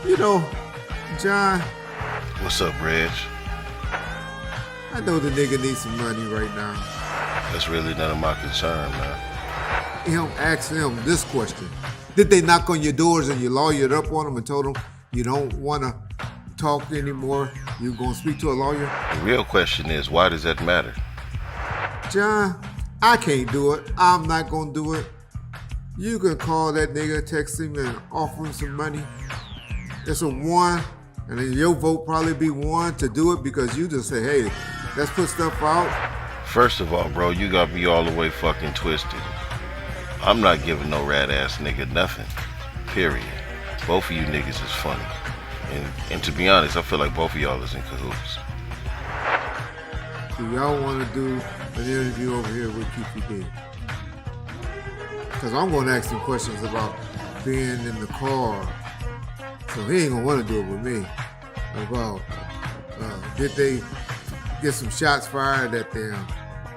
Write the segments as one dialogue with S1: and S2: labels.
S1: You know, John,
S2: What's up, Reg?
S1: I know the nigga needs some money right now.
S2: That's really none of my concern, man.
S1: Ask him this question. Did they knock on your doors and you lawyered up on them and told them you don't want to talk anymore? You going to speak to a lawyer?
S2: The real question is, why does that matter?
S1: John, I can't do it. I'm not going to do it. You can call that nigga, text him, and offer him some money. It's a one, and then your vote probably be one to do it because you just say, hey, let's put stuff out.
S2: First of all, bro, you got me all the way fucking twisted. I'm not giving no rat ass nigga nothing. Period. Both of you niggas is funny. And to be honest, I feel like both of y'all is in cahoots.
S1: Do y'all want to do an interview over here with Keefe D? Because I'm going to ask some questions about being in the car. So he ain't going to want to do it with me. About did they get some shots fired at them?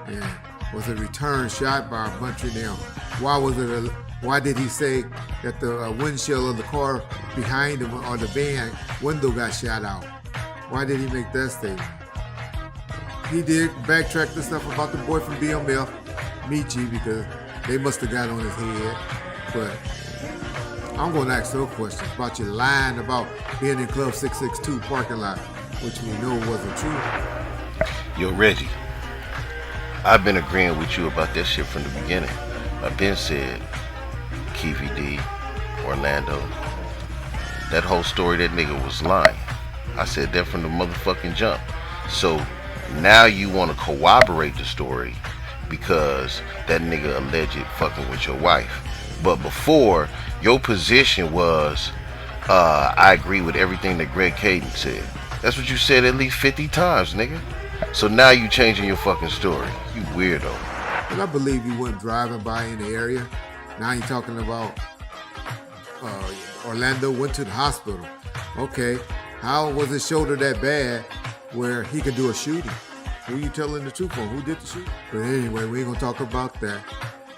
S1: And was a return shot by a bunch of them? Why did he say that the windshield of the car behind him or the van window got shot out? Why did he make that statement? He did backtrack the stuff about the boy from BMF, Michi, because they must have got on his head. But I'm going to ask those questions about your line about being in Club 662 parking lot, which we know wasn't true.
S2: Yo, Reggie, I've been agreeing with you about that shit from the beginning. I've been said, Keefe D, Orlando, that whole story, that nigga was lying. I said that from the motherfucking jump. So now you want to corroborate the story because that nigga alleged fucking with your wife. But before, your position was, I agree with everything that Greg Caden said. That's what you said at least 50 times, nigga. So now you changing your fucking story. You weirdo.
S1: But I believe you went driving by in the area. Now you're talking about Orlando went to the hospital. Okay, how was his shoulder that bad where he could do a shooting? Who you telling the truth on? Who did the shooting? But anyway, we ain't gonna talk about that.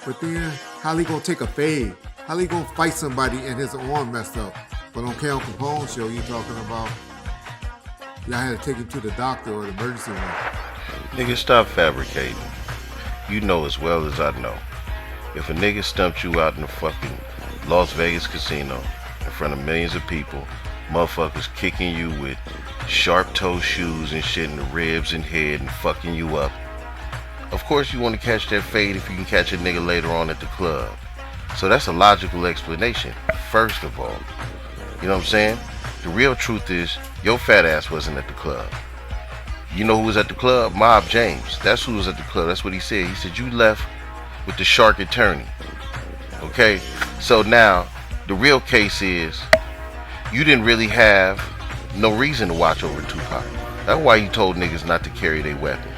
S1: But then, how he gonna take a fade? How he gonna fight somebody and his arm messed up? But on Cal Capone's show, you talking about y'all had to take him to the doctor or the emergency room.
S2: Nigga, stop fabricating. You know as well as I know. If a nigga stumped you out in the fucking Las Vegas casino in front of millions of people, motherfuckers kicking you with sharp toe shoes and shit in the ribs and head and fucking you up, of course you want to catch that fade if you can catch a nigga later on at the club. So that's a logical explanation, first of all. You know what I'm saying? The real truth is, your fat ass wasn't at the club. You know who was at the club? Mob James. That's who was at the club. That's what he said. He said, you left with the shark attorney. Okay? So now, the real case is, you didn't really have no reason to watch over Tupac. That's why you told niggas not to carry their weapons.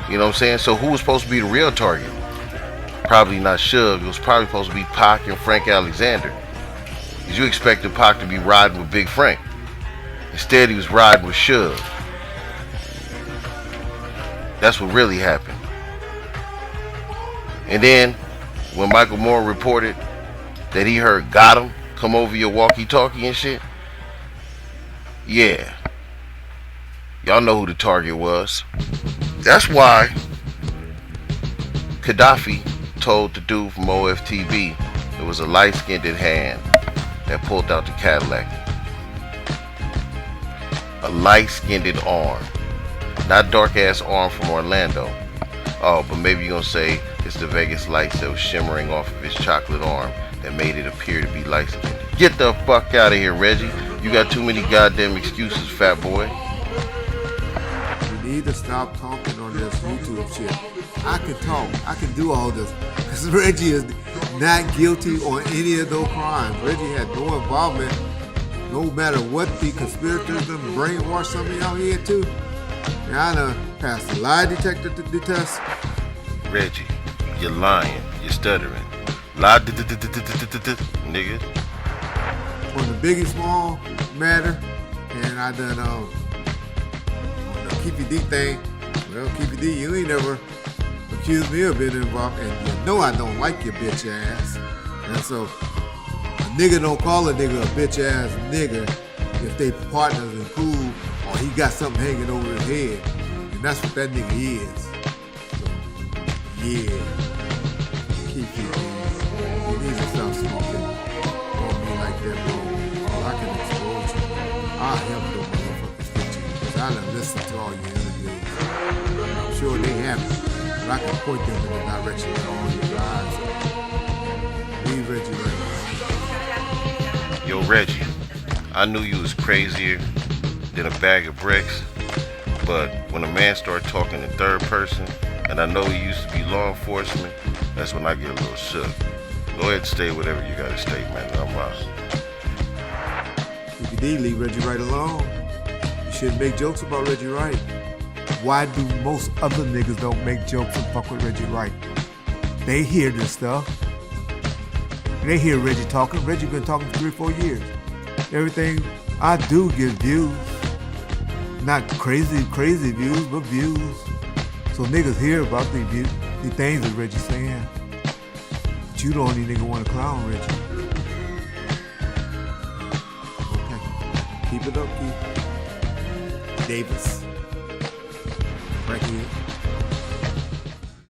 S2: You know what I'm saying? So who was supposed to be the real target? Probably not Suge. It was probably supposed to be Pac and Frank Alexander. Because you expected Pac to be riding with Big Frank. Instead, he was riding with Suge. That's what really happened. And then, when Michael Moore reported that he heard "got him" come over your walkie-talkie and shit, yeah, y'all know who the target was. That's why Gaddafi told the dude from OFTB it was a light-skinned hand that pulled out the Cadillac. A light-skinned arm. Not dark-ass arm from Orlando. Oh, but maybe you're gonna say it's the Vegas lights that was shimmering off of his chocolate arm that made it appear to be light-skinned. Get the fuck out of here, Reggie. You got too many goddamn excuses, fat boy.
S1: You need to stop talking on this YouTube shit. I can talk. I can do all this. Because Reggie is not guilty on any of those crimes. Reggie had no involvement, no matter what the conspirators and brainwash some of y'all here too. And I done passed the lie detector test.
S2: Reggie, you're lying. You're stuttering. Lie, nigga.
S1: On the Biggie Small matter, and I done on the Keefe D thing. Well, Keefe D, you ain't never accused me of being involved, and you know I don't like your bitch ass. And so nigga don't call a nigga a bitch ass nigga if they partners and cool or he got something hanging over his head. And that's what that nigga is. So, yeah. Keefe D. You need to stop smoking on me like that, bro. I can expose you. I'll help those motherfuckers get you. Because I done listened to all your interviews. I'm sure they haven't. But I can point them in the direction of all your lives. Leave Reggie right now.
S2: Yo, Reggie, I knew you was crazier than a bag of bricks, but when a man starts talking in third person, and I know he used to be law enforcement, that's when I get a little shook. Go ahead and stay whatever you gotta stay, man. I'm out.
S1: Keefe D, leave Reggie Wright alone. You shouldn't make jokes about Reggie Wright. Why do most other niggas don't make jokes and fuck with Reggie Wright? They hear this stuff. They hear Reggie talking. Reggie been talking for 3 or 4 years. Everything I do get views. Not crazy views, but views. So niggas hear about the things that Reggie's saying. But you the only nigga want to clown Reggie. Okay. Keep it up, Keith. Davis. Right here.